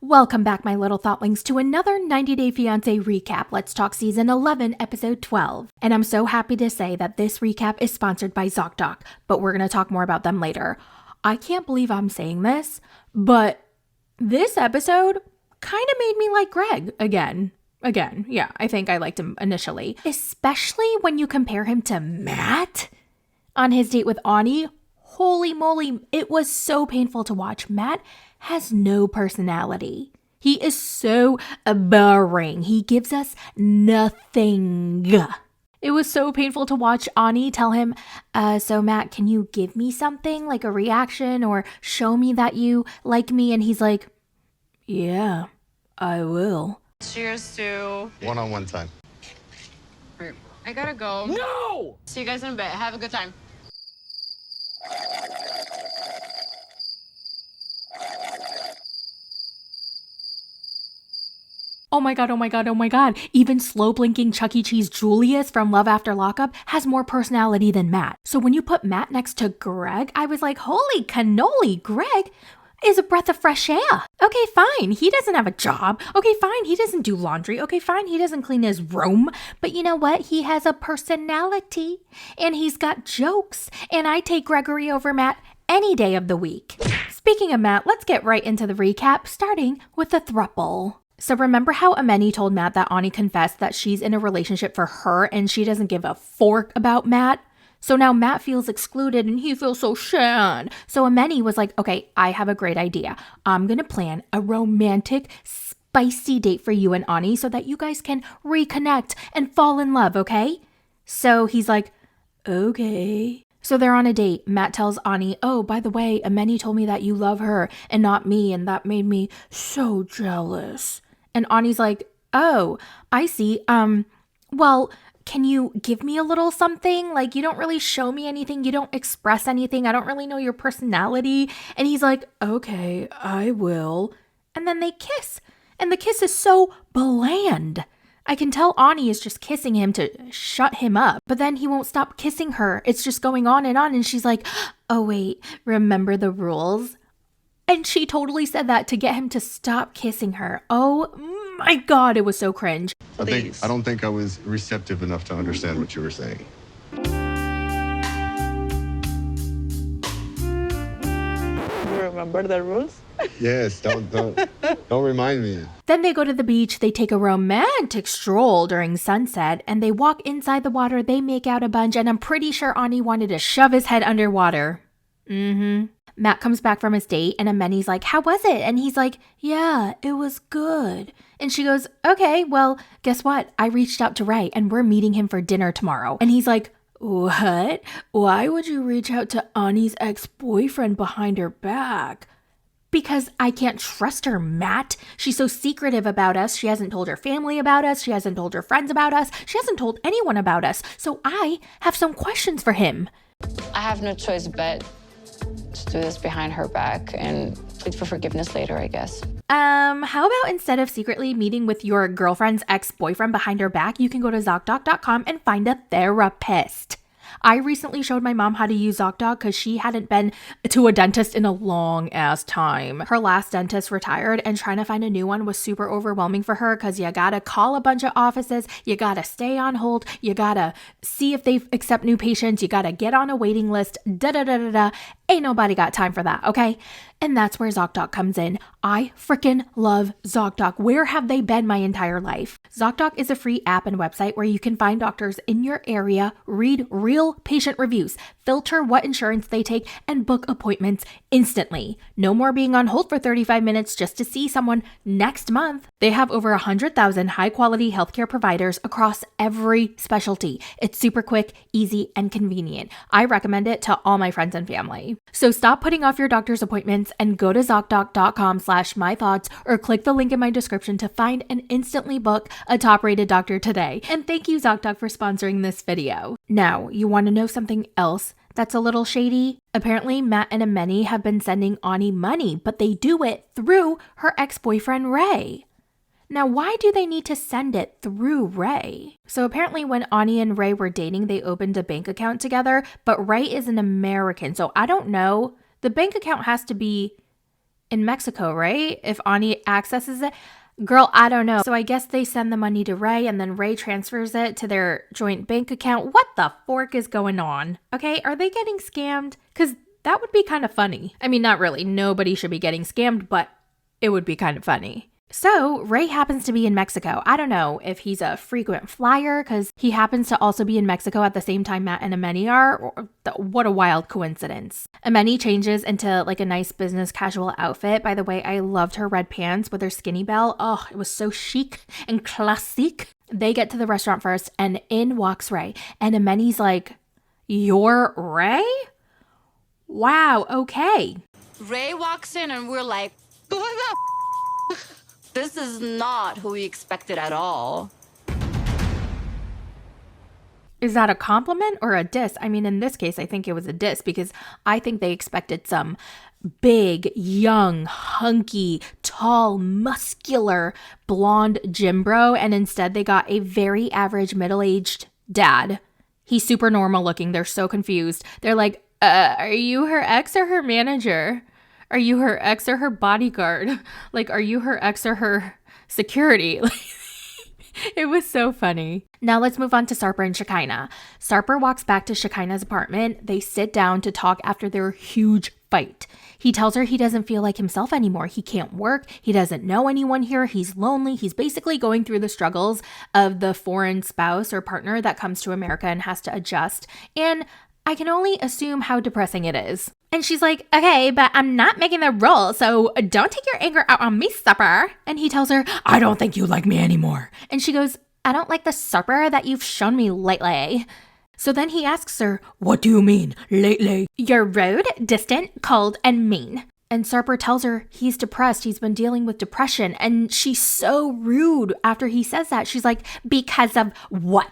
Welcome back, my little thoughlings, to another 90 Day Fiancé recap. Let's talk season 11, episode 12. And I'm so happy to say that this recap is sponsored by ZocDoc, but we're going to talk more about them later. I can't believe I'm saying this, but this episode kind of made me like Greg again. Yeah, I think I liked him initially, especially when you compare him to Matt on his date with Ani. Holy moly, it was so painful to watch. Matt has no personality. He is so boring. He gives us nothing. It was so painful to watch Ani tell him, so Matt, can you give me something, like a reaction or show me that you like me? And he's like, yeah, I will. Cheers to one-on-one time. Right. I gotta go. No! See you guys in a bit. Have a good time. Oh my god. Even slow-blinking Chuck E. Cheese Julius from Love After Lockup has more personality than Matt. So when you put Matt next to Greg, I was like, holy cannoli, Greg is a breath of fresh air. Okay, fine, he doesn't have a job. Okay, fine, he doesn't do laundry. Okay, fine, he doesn't clean his room. But you know what? He has a personality, and he's got jokes. And I take Gregory over Matt any day of the week. Speaking of Matt, let's get right into the recap, starting with the throuple. So remember how Ameni told Matt that Ani confessed that she's in a relationship for her and she doesn't give a fork about Matt? So now Matt feels excluded and he feels so sad. So Ameni was like, okay, I have a great idea. I'm going to plan a romantic, spicy date for you and Ani so that you guys can reconnect and fall in love, okay? So he's like, okay. So they're on a date. Matt tells Ani, oh, by the way, Ameni told me that you love her and not me, and that made me so jealous. And Ani's like, oh, I see. Well, can you give me a little something? Like, you don't really show me anything. You don't express anything. I don't really know your personality. And he's like, okay, I will. And then they kiss. And the kiss is so bland. I can tell Ani is just kissing him to shut him up, but then he won't stop kissing her. It's just going on, and she's like, oh wait, remember the rules? And she totally said that to get him to stop kissing her. Oh my god, it was so cringe. I don't think I was receptive enough to understand what you were saying. You remember the rules? Yes, don't remind me. Then they go to the beach, they take a romantic stroll during sunset, and they walk inside the water, they make out a bunch, and I'm pretty sure Ani wanted to shove his head underwater. Matt comes back from his date, and Ameni's like, how was it? And he's like, yeah, it was good. And she goes, okay, well, guess what? I reached out to Ray, and we're meeting him for dinner tomorrow. And he's like, what? Why would you reach out to Ani's ex-boyfriend behind her back? Because I can't trust her, Matt. She's so secretive about us. She hasn't told her family about us. She hasn't told her friends about us. She hasn't told anyone about us. So I have some questions for him. I have no choice but to do this behind her back and plead for forgiveness later, I guess. How about instead of secretly meeting with your girlfriend's ex-boyfriend behind her back, you can go to ZocDoc.com and find a therapist. I recently showed my mom how to use ZocDoc because she hadn't been to a dentist in a long ass time. Her last dentist retired, and trying to find a new one was super overwhelming for her because you gotta call a bunch of offices, you gotta stay on hold, you gotta see if they accept new patients, you gotta get on a waiting list, da-da-da-da-da. Ain't nobody got time for that, okay? And that's where ZocDoc comes in. I freaking love ZocDoc. Where have they been my entire life? ZocDoc is a free app and website where you can find doctors in your area, read real patient reviews, filter what insurance they take, and book appointments instantly. No more being on hold for 35 minutes just to see someone next month. They have over 100,000 high-quality healthcare providers across every specialty. It's super quick, easy, and convenient. I recommend it to all my friends and family. So stop putting off your doctor's appointments and go to ZocDoc.com/mythoughts or click the link in my description to find and instantly book a top-rated doctor today. And thank you, ZocDoc, for sponsoring this video. Now, you want to know something else that's a little shady? Apparently, Matt and Ameni have been sending Ani money, but they do it through her ex-boyfriend, Ray. Now, why do they need to send it through Ray? So apparently when Ani and Ray were dating, they opened a bank account together, but Ray is an American, so I don't know. The bank account has to be in Mexico, right? If Ani accesses it. Girl, I don't know. So I guess they send the money to Ray and then Ray transfers it to their joint bank account. What the fork is going on? Okay, are they getting scammed? Because that would be kind of funny. I mean, not really. Nobody should be getting scammed, but it would be kind of funny. So Ray happens to be in Mexico. I don't know if he's a frequent flyer because he happens to also be in Mexico at the same time Matt and Ameni are. What a wild coincidence. Ameni changes into like a nice business casual outfit. By the way, I loved her red pants with her skinny belt. Oh, it was so chic and classique. They get to the restaurant first and in walks Ray. And Ameni's like, "You're Ray? Wow, okay." Ray walks in and we're like, what the This is not who we expected at all. Is that a compliment or a diss? I mean, in this case, I think it was a diss because I think they expected some big, young, hunky, tall, muscular, blonde gym bro, and instead they got a very average middle-aged dad. He's super normal looking. They're so confused. They're like, are you her ex or her manager? Are you her ex or her bodyguard? Like, are you her ex or her security? It was so funny. Now let's move on to Sarper and Shekinah. Sarper walks back to Shekinah's apartment. They sit down to talk after their huge fight. He tells her he doesn't feel like himself anymore. He can't work. He doesn't know anyone here. He's lonely. He's basically going through the struggles of the foreign spouse or partner that comes to America and has to adjust. And I can only assume how depressing it is. And she's like, okay, but I'm not making the role, so don't take your anger out on me, Sarper. And he tells her, I don't think you like me anymore. And she goes, I don't like the Sarper that you've shown me lately. So then he asks her, what do you mean, lately? You're rude, distant, cold, and mean. And Sarper tells her he's depressed. He's been dealing with depression. And she's so rude after he says that. She's like, because of what?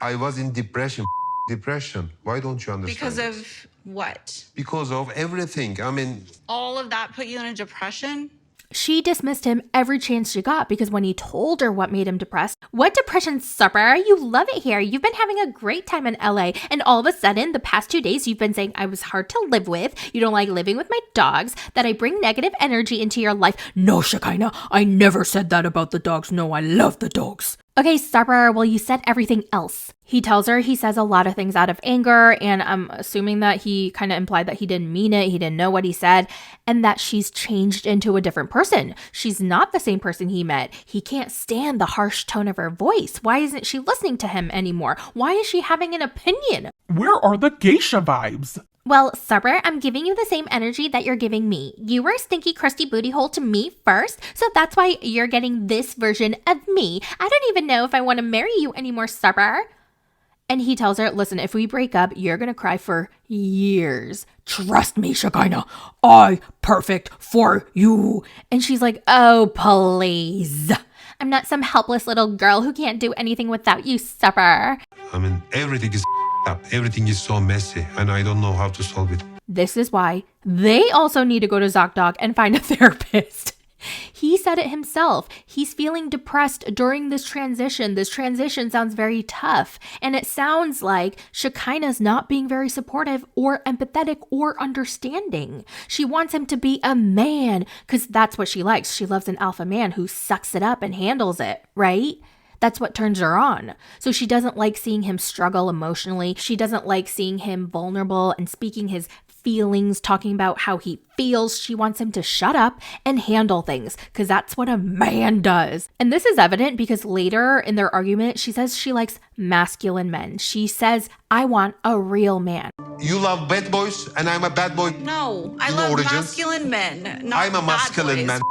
I was in depression. Depression. Why don't you understand? Because of what? Because of everything. I mean, all of that put you in a depression? She dismissed him every chance she got because when he told her what made him depressed, what depression, Sarper? You love it here. You've been having a great time in LA. And all of a sudden, the past 2 days, you've been saying I was hard to live with. You don't like living with my dogs, that I bring negative energy into your life. No, Shekinah, I never said that about the dogs. No, I love the dogs. Okay, Sarper, well, you said everything else. He tells her he says a lot of things out of anger, and I'm assuming that he kind of implied that he didn't mean it, he didn't know what he said, and that she's changed into a different person. She's not the same person he met. He can't stand the harsh tone of her voice. Why isn't she listening to him anymore? Why is she having an opinion? Where are the geisha vibes? Well, Sarper, I'm giving you the same energy that you're giving me. You were a stinky, crusty booty hole to me first, so that's why you're getting this version of me. I don't even know if I want to marry you anymore, Sarper. And he tells her, listen, if we break up, you're going to cry for years. Trust me, Shekinah, I perfect for you. And she's like, oh, please. I'm not some helpless little girl who can't do anything without you, Sarper. I mean, everything is up. Everything is so messy, and I don't know how to solve it. This is why they also need to go to ZocDoc and find a therapist. He said it himself. He's feeling depressed during this transition. This transition sounds very tough. And it sounds like Shekinah's not being very supportive or empathetic or understanding. She wants him to be a man because that's what she likes. She loves an alpha man who sucks it up and handles it, right? That's what turns her on. So she doesn't like seeing him struggle emotionally. She doesn't like seeing him vulnerable and speaking his feelings, talking about how he feels. She wants him to shut up and handle things because that's what a man does. And this is evident because later in their argument, she says she likes masculine men. She says, I want a real man. You love bad boys, and I'm a bad boy. No, I In love origins. masculine men, not I'm a bad masculine boys. man.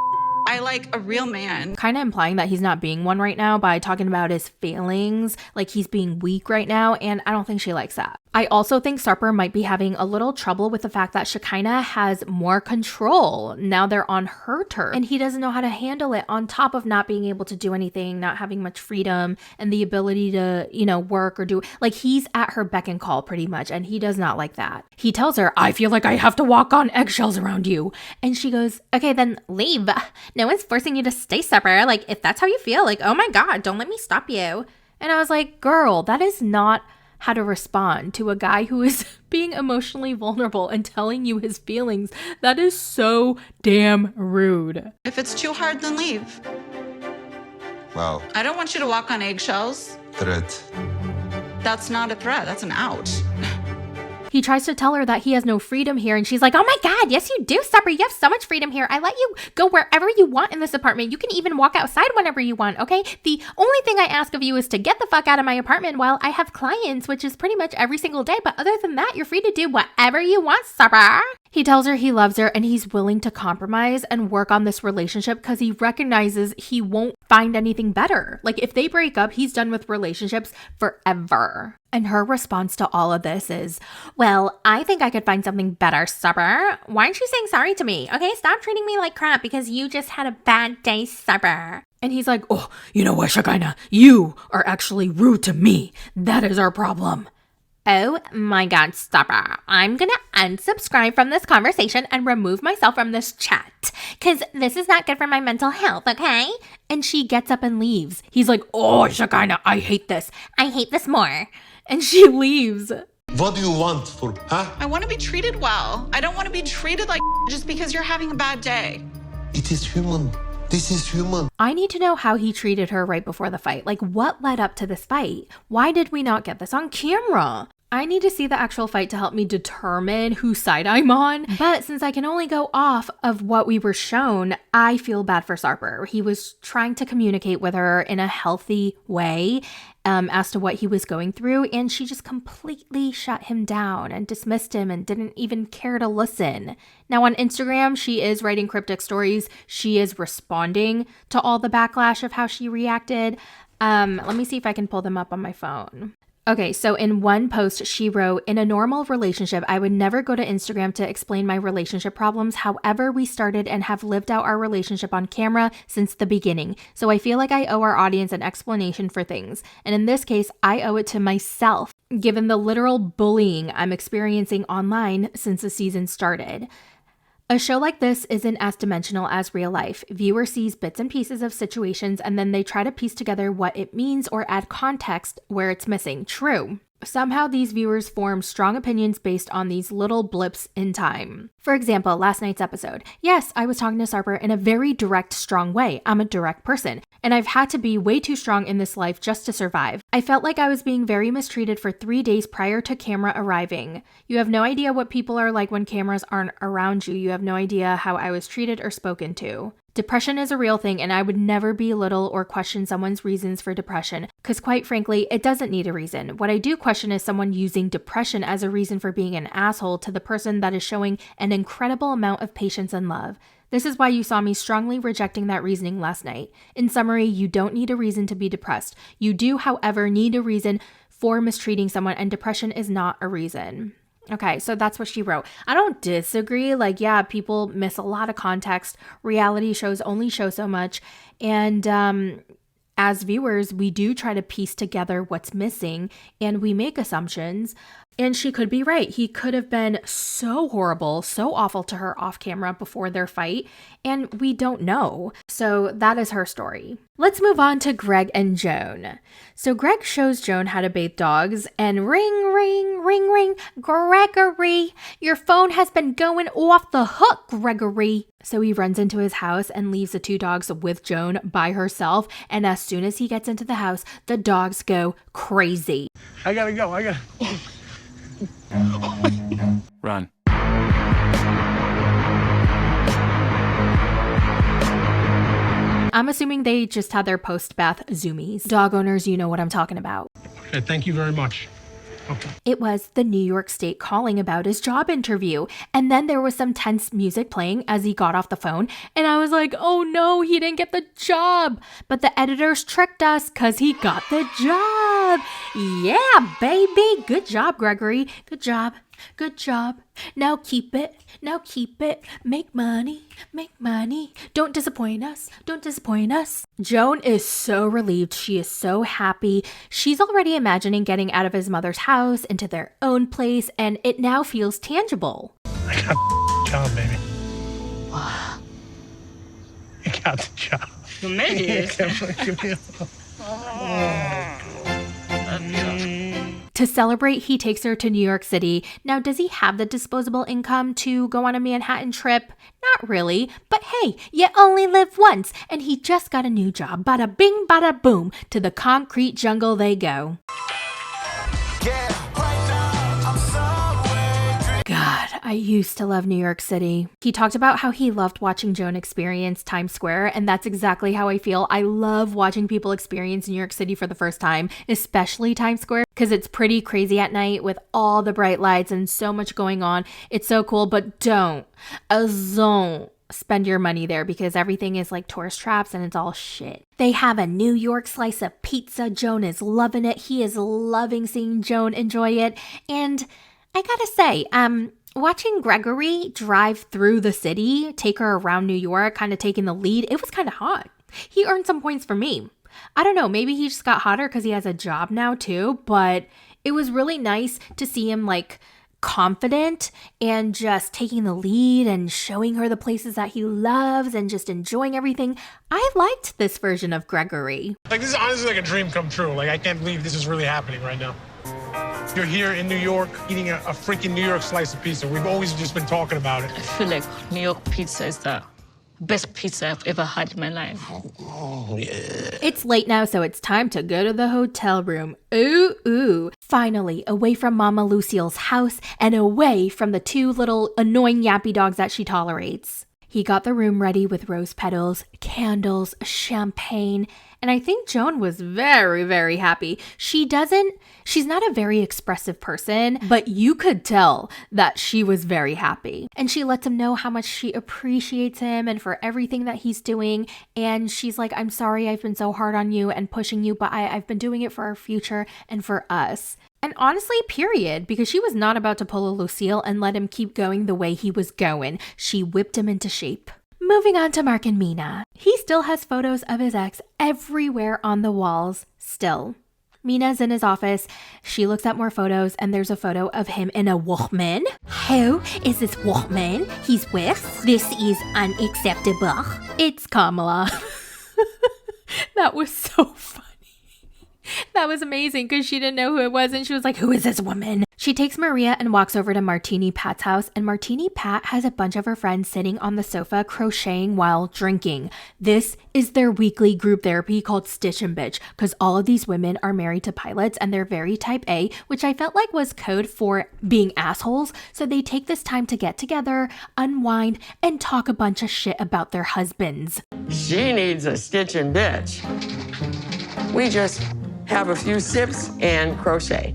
I like a real man. Kind of implying that he's not being one right now by talking about his feelings, like he's being weak right now, and I don't think she likes that. I also think Sarper might be having a little trouble with the fact that Shekinah has more control. Now they're on her turf, and he doesn't know how to handle it on top of not being able to do anything, not having much freedom, and the ability to, work or do, like he's at her beck and call pretty much, and he does not like that. He tells her, I feel like I have to walk on eggshells around you. And she goes, okay, then leave. No one's forcing you to stay, Sarper. Like, if that's how you feel, like, oh my God, don't let me stop you. And I was like, girl, that is not how to respond to a guy who is being emotionally vulnerable and telling you his feelings. That is so damn rude. If it's too hard, then leave. Wow. I don't want you to walk on eggshells. Threat. That's not a threat. That's an out. He tries to tell her that he has no freedom here, and she's like, oh my God, yes you do, Sarper. You have so much freedom here. I let you go wherever you want in this apartment. You can even walk outside whenever you want, okay? The only thing I ask of you is to get the fuck out of my apartment while I have clients, which is pretty much every single day. But other than that, you're free to do whatever you want, Sarper. He tells her he loves her and he's willing to compromise and work on this relationship because he recognizes he won't find anything better. Like, if they break up, he's done with relationships forever. And her response to all of this is, well, I think I could find something better, Sarper. Why aren't you saying sorry to me? Okay, stop treating me like crap because you just had a bad day, Sarper. And he's like, oh, you know what, Shekinah? You are actually rude to me. That is our problem. Oh my God, Sarper. I'm gonna unsubscribe from this conversation and remove myself from this chat because this is not good for my mental health, okay? And she gets up and leaves. He's like, oh, Shekinah, I hate this. I hate this more. And she leaves. What do you want for, huh? I want to be treated well. I don't want to be treated like just because you're having a bad day. It is human. This is human. I need to know how he treated her right before the fight. Like, what led up to this fight? Why did we not get this on camera? I need to see the actual fight to help me determine whose side I'm on. But since I can only go off of what we were shown, I feel bad for Sarper. He was trying to communicate with her in a healthy way as to what he was going through, and she just completely shut him down and dismissed him and didn't even care to listen. Now on Instagram, she is writing cryptic stories. She is responding to all the backlash of how she reacted. Let me see if I can pull them up on my phone. Okay, so in one post, she wrote, in a normal relationship, I would never go to Instagram to explain my relationship problems. However, we started and have lived out our relationship on camera since the beginning. So I feel like I owe our audience an explanation for things. And in this case, I owe it to myself, given the literal bullying I'm experiencing online since the season started. A show like this isn't as dimensional as real life. Viewer sees bits and pieces of situations and then they try to piece together what it means or add context where it's missing. True. Somehow these viewers form strong opinions based on these little blips in time. For example, last night's episode. Yes, I was talking to Sarper in a very direct, strong way. I'm a direct person, and I've had to be way too strong in this life just to survive. I felt like I was being very mistreated for 3 days prior to camera arriving. You have no idea what people are like when cameras aren't around you. You have no idea how I was treated or spoken to. Depression is a real thing, and I would never belittle or question someone's reasons for depression, because quite frankly, it doesn't need a reason. What I do question is someone using depression as a reason for being an asshole to the person that is showing an incredible amount of patience and love. This is why you saw me strongly rejecting that reasoning last night. In summary, you don't need a reason to be depressed. You do, however, need a reason for mistreating someone, and depression is not a reason. Okay, so that's what she wrote. I don't disagree. Like, yeah, people miss a lot of context. Reality shows only show so much. And as viewers, we do try to piece together what's missing and we make assumptions. And she could be right. He could have been so horrible, so awful to her off camera before their fight, and we don't know. So that is her story. Let's move on to Greg and Joan. So Greg shows Joan how to bathe dogs, and ring, ring, ring, ring, Gregory, your phone has been going off the hook, Gregory. So he runs into his house and leaves the 2 dogs with Joan by herself, and as soon as he gets into the house, the dogs go crazy. I gotta go. Run. I'm assuming they just had their post-bath zoomies. Dog owners, you know what I'm talking about. Okay, thank you very much. Okay. It was the New York State calling about his job interview. And then there was some tense music playing as he got off the phone. And I was like, oh no, he didn't get the job. But the editors tricked us because he got the job. Yeah, baby. Good job, Gregory. Good job. Good job. Now keep it. Now keep it. Make money. Make money. Don't disappoint us. Don't disappoint us. Joan is so relieved. She is so happy. She's already imagining getting out of his mother's house into their own place, and it now feels tangible. I got the job, baby. I got the job. You made it. To To celebrate, he takes her to New York City. Now, does he have the disposable income to go on a Manhattan trip? Not really, but hey, you only live once, and he just got a new job. Bada bing, bada boom, to the concrete jungle they go. God, I used to love New York City. He talked about how he loved watching Joan experience Times Square, and that's exactly how I feel. I love watching people experience New York City for the first time, especially Times Square, because it's pretty crazy at night with all the bright lights and so much going on. It's so cool, but don't spend your money there because everything is like tourist traps and it's all shit. They have a New York slice of pizza. Joan is loving it. He is loving seeing Joan enjoy it. And I gotta say, watching Gregory drive through the city, take her around New York, kind of taking the lead, it was kind of hot. He earned some points for me. I don't know, maybe he just got hotter because he has a job now too, but it was really nice to see him like confident and just taking the lead and showing her the places that he loves and just enjoying everything. I liked this version of Gregory. Like, this is honestly like a dream come true. Like, I can't believe this is really happening right now. You're here in New York eating a freaking New York slice of pizza. We've always just been talking about it. I feel like New York pizza is the best pizza I've ever had in my life. Oh, yeah. It's late now, so it's time to go to the hotel room. Ooh. Finally, away from Mama Lucille's house and away from the two little annoying yappy dogs that she tolerates. He got the room ready with rose petals, candles, champagne, and I think Joan was very, very happy. She's not a very expressive person, but you could tell that she was very happy. And she lets him know how much she appreciates him and for everything that he's doing. And she's like, I'm sorry I've been so hard on you and pushing you, but I've been doing it for our future and for us. And honestly, period, because she was not about to pull a Lucille and let him keep going the way he was going. She whipped him into shape. Moving on to Mark and Mina. He still has photos of his ex everywhere on the walls, still. Mina's in his office. She looks at more photos and there's a photo of him in a Walkman. Who is this Walkman he's with? This is unacceptable. It's Kamala. That was so funny. That was amazing because she didn't know who it was and she was like, who is this woman? She takes Maria and walks over to Martini Pat's house, and Martini Pat has a bunch of her friends sitting on the sofa crocheting while drinking. This is their weekly group therapy called Stitch and Bitch because all of these women are married to pilots and they're very type A, which I felt like was code for being assholes. So they take this time to get together, unwind, and talk a bunch of shit about their husbands. She needs a stitch and bitch. We just have a few sips and crochet.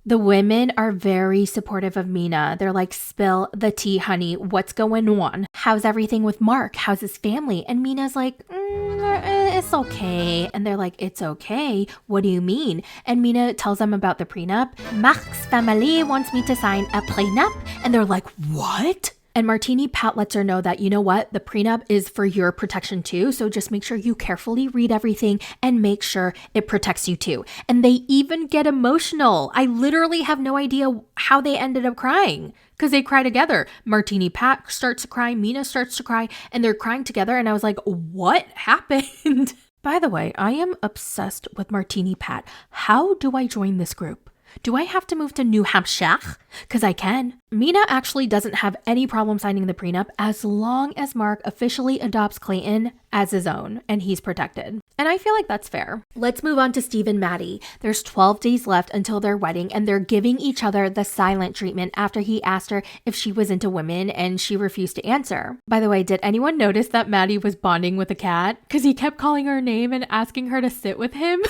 The women are very supportive of Mina. They're like, spill the tea, honey. What's going on? How's everything with Mark? How's his family? And Mina's like, it's okay. And they're like, it's okay? What do you mean? And Mina tells them about the prenup. Mark's family wants me to sign a prenup. And they're like, what? And Martini Pat lets her know that, you know what, the prenup is for your protection too. So just make sure you carefully read everything and make sure it protects you too. And they even get emotional. I literally have no idea how they ended up crying because they cry together. Martini Pat starts to cry, Mina starts to cry, and they're crying together. And I was like, what happened? By the way, I am obsessed with Martini Pat. How do I join this group? Do I have to move to New Hampshire? Because I can. Mina actually doesn't have any problem signing the prenup as long as Mark officially adopts Clayton as his own and he's protected. And I feel like that's fair. Let's move on to Steve and Maddie. There's 12 days left until their wedding and they're giving each other the silent treatment after he asked her if she was into women and she refused to answer. By the way, did anyone notice that Maddie was bonding with a cat? Because he kept calling her name and asking her to sit with him.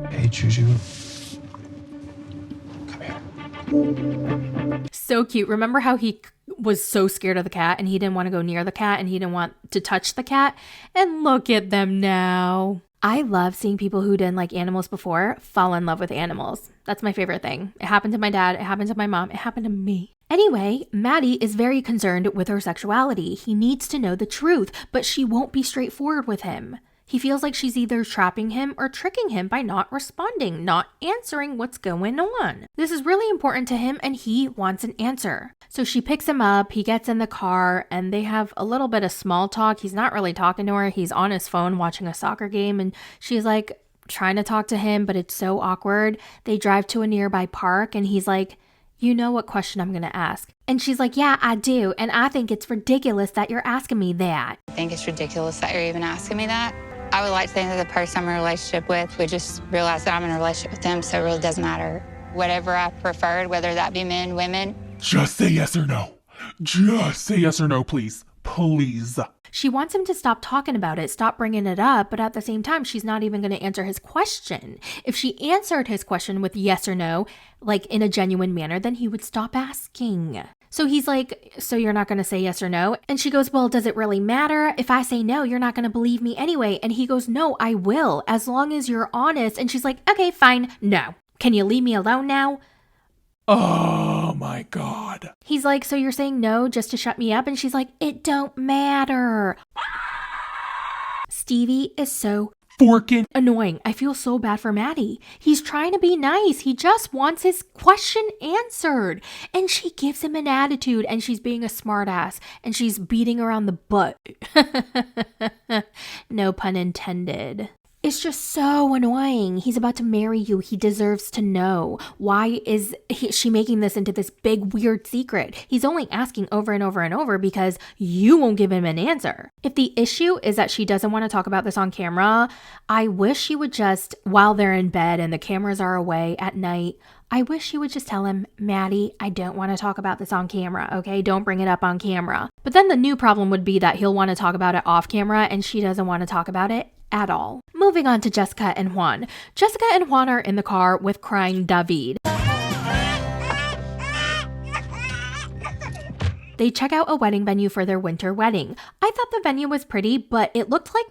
Hey, Juju. So cute. Remember how he was so scared of the cat and he didn't want to go near the cat and he didn't want to touch the cat? And look at them now. I love seeing people who didn't like animals before fall in love with animals. That's my favorite thing. It happened to my dad. It happened to my mom. It happened to me. Anyway, Maddie is very concerned with her sexuality. He needs to know the truth, but she won't be straightforward with him. He feels like she's either trapping him or tricking him by not responding, not answering what's going on. This is really important to him and he wants an answer. So she picks him up, he gets in the car, and they have a little bit of small talk. He's not really talking to her. He's on his phone watching a soccer game and she's like, trying to talk to him, but it's so awkward. They drive to a nearby park and he's like, you know what question I'm going to ask. And she's like, yeah, I do. And I think it's ridiculous that you're asking me that. I think it's ridiculous that you're even asking me that. I would like to think that the person I'm in a relationship with would just realize that I'm in a relationship with them, so it really doesn't matter. Whatever I preferred, whether that be men, women. Just say yes or no. Just say yes or no, please. Please. She wants him to stop talking about it, stop bringing it up, but at the same time, she's not even going to answer his question. If she answered his question with yes or no, like in a genuine manner, then he would stop asking. So he's like, so you're not going to say yes or no? And she goes, well, does it really matter? If I say no, you're not going to believe me anyway. And he goes, no, I will, as long as you're honest. And she's like, okay, fine, no. Can you leave me alone now? Oh my God. He's like, so you're saying no just to shut me up? And she's like, it don't matter. Stevie is so forking annoying. I feel so bad for Maddie. He's trying to be nice. He just wants his question answered. And she gives him an attitude and she's being a smartass and she's beating around the butt. No pun intended. It's just so annoying. He's about to marry you. He deserves to know. Why is she making this into this big weird secret? He's only asking over and over and over because you won't give him an answer. If the issue is that she doesn't want to talk about this on camera, I wish she would just, while they're in bed and the cameras are away at night, I wish she would just tell him, Maddie, I don't want to talk about this on camera, okay? Don't bring it up on camera. But then the new problem would be that he'll want to talk about it off camera and she doesn't want to talk about it at all. Moving on to Jessica and Juan. Jessica and Juan are in the car with crying David. They check out a wedding venue for their winter wedding. I thought the venue was pretty, but it looked like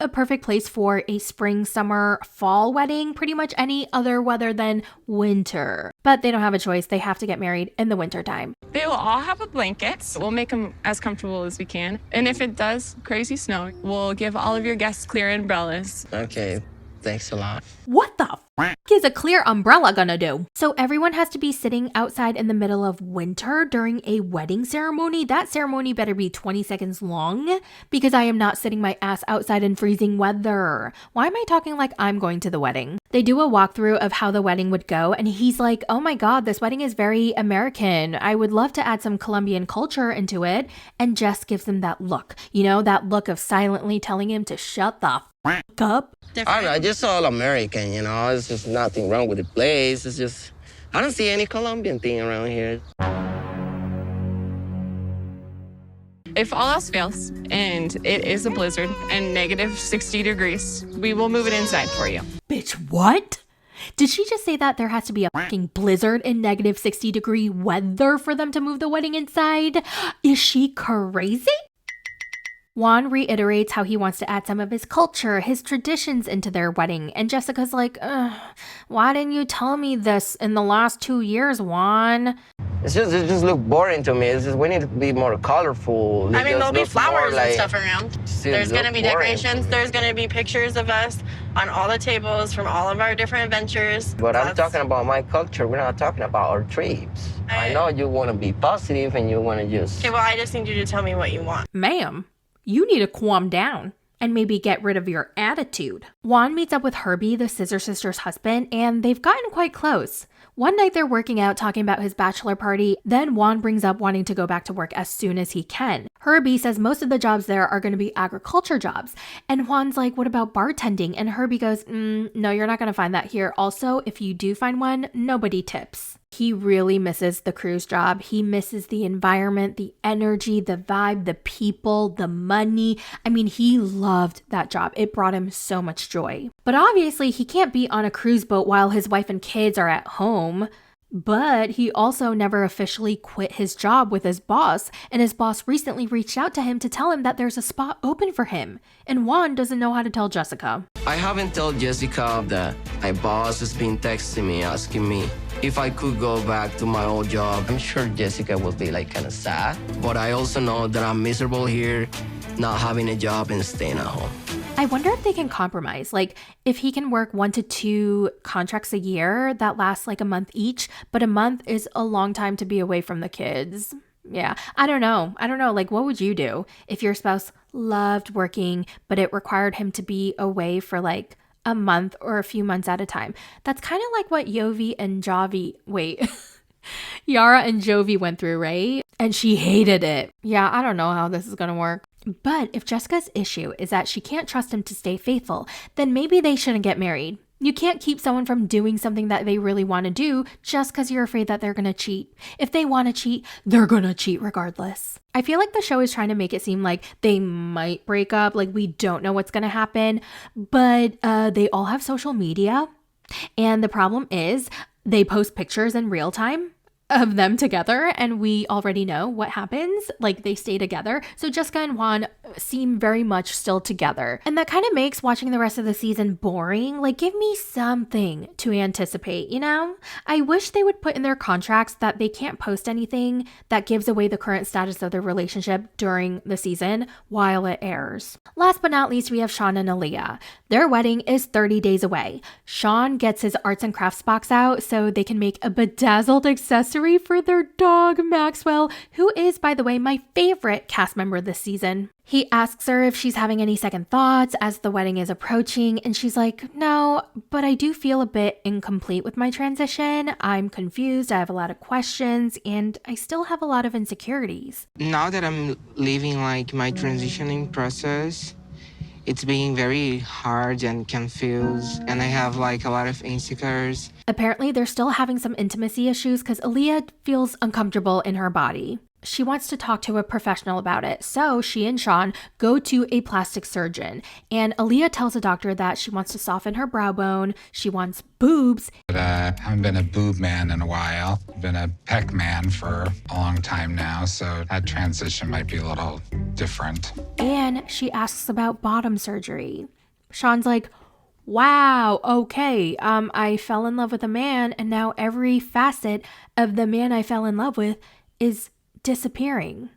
a perfect place for a spring, summer, fall wedding, pretty much any other weather than winter. But they don't have a choice. They have to get married in the winter time. They will all have a blanket. We'll make them as comfortable as we can. And if it does crazy snow, we'll give all of your guests clear umbrellas. Okay, thanks a lot. What the f*** is a clear umbrella gonna do? So everyone has to be sitting outside in the middle of winter during a wedding ceremony? That ceremony better be 20 seconds long because I am not sitting my ass outside in freezing weather. Why am I talking like I'm going to the wedding? They do a walkthrough of how the wedding would go and he's like, oh my God, this wedding is very American. I would love to add some Colombian culture into it. And Jess gives him that look, you know, that look of silently telling him to shut the f*** up. I don't know, just all American, you know. It's just nothing wrong with the place. It's just, I don't see any Colombian thing around here. If all else fails, and it is a blizzard and negative 60 degrees, we will move it inside for you. Bitch, what? Did she just say that there has to be a fucking blizzard in negative 60-degree weather for them to move the wedding inside? Is she crazy? Juan reiterates how he wants to add some of his culture, his traditions into their wedding. And Jessica's like, why didn't you tell me this in the last 2 years, Juan? It just look boring to me. It's just, we need to be more colorful. I mean, there'll be flowers and stuff around. There's going to be decorations. There's going to be pictures of us on all the tables from all of our different adventures. But I'm talking about my culture. We're not talking about our trips. I know you want to be positive and you want to just... Okay, well, I just need you to tell me what you want. Ma'am, you need to calm down and maybe get rid of your attitude. Juan meets up with Herbie, the Scissor Sisters' husband, and they've gotten quite close. One night they're working out talking about his bachelor party, then Juan brings up wanting to go back to work as soon as he can. Herbie says most of the jobs there are going to be agriculture jobs. And Juan's like, what about bartending? And Herbie goes, no, you're not going to find that here. Also, if you do find one, nobody tips. He really misses the cruise job. He misses the environment, the energy, the vibe, the people, the money. I mean, he loved that job. It brought him so much joy. But obviously, he can't be on a cruise boat while his wife and kids are at home. But he also never officially quit his job with his boss, and his boss recently reached out to him to tell him that there's a spot open for him. And Juan doesn't know how to tell Jessica. I haven't told Jessica that my boss has been texting me, asking me if I could go back to my old job. I'm sure Jessica will be like kind of sad, but I also know that I'm miserable here, not having a job and staying at home. I wonder if they can compromise, like if he can work 1 to 2 contracts a year that lasts like a month each, but a month is a long time to be away from the kids. Yeah, I don't know. Like, what would you do if your spouse loved working, but it required him to be away for like a month or a few months at a time. That's kind of like what Yara and Jovi went through, right? And she hated it. Yeah, I don't know how this is going to work. But if Jessica's issue is that she can't trust him to stay faithful, then maybe they shouldn't get married. You can't keep someone from doing something that they really want to do just because you're afraid that they're going to cheat. If they want to cheat, they're going to cheat regardless. I feel like the show is trying to make it seem like they might break up, like we don't know what's going to happen, but they all have social media. And the problem is they post pictures in real time of them together, and we already know what happens. Like, they stay together. So Jessica and Juan seem very much still together. And that kind of makes watching the rest of the season boring. Like, give me something to anticipate, you know? I wish they would put in their contracts that they can't post anything that gives away the current status of their relationship during the season while it airs. Last but not least, we have Shawn and Aaliyah. Their wedding is 30 days away. Shawn gets his arts and crafts box out so they can make a bedazzled accessory for their dog, Maxwell, who is, by the way, my favorite cast member this season. He asks her if she's having any second thoughts as the wedding is approaching, and she's like, no, but I do feel a bit incomplete with my transition. I'm confused, I have a lot of questions, and I still have a lot of insecurities. Now that I'm living like my transitioning process, it's being very hard and confused, and I have like a lot of insecurities. Apparently, they're still having some intimacy issues because Aaliyah feels uncomfortable in her body. She wants to talk to a professional about it, so she and Shawn go to a plastic surgeon, and Aaliyah tells the doctor that she wants to soften her brow bone, she wants boobs. But I haven't been a boob man in a while. I've been a pec man for a long time now, so that transition might be a little different. And she asks about bottom surgery. Shawn's like, wow, okay, I fell in love with a man, and now every facet of the man I fell in love with is disappearing.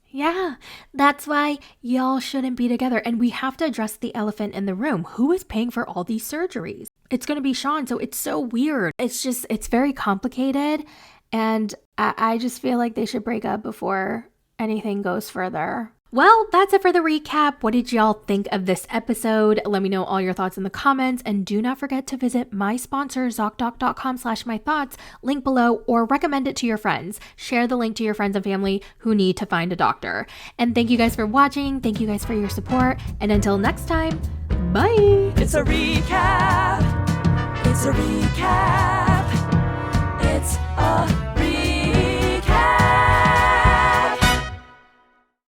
Yeah, that's why y'all shouldn't be together. And we have to address the elephant in the room. Who is paying for all these surgeries? It's going to be Shawn, so it's so weird. It's very complicated. And I just feel like they should break up before anything goes further. Well, that's it for the recap. What did y'all think of this episode? Let me know all your thoughts in the comments, and do not forget to visit my sponsor, ZocDoc.com/mythoughts, link below, or recommend it to your friends. Share the link to your friends and family who need to find a doctor. And thank you guys for watching. Thank you guys for your support. And until next time, bye. It's a recap. It's a recap. It's a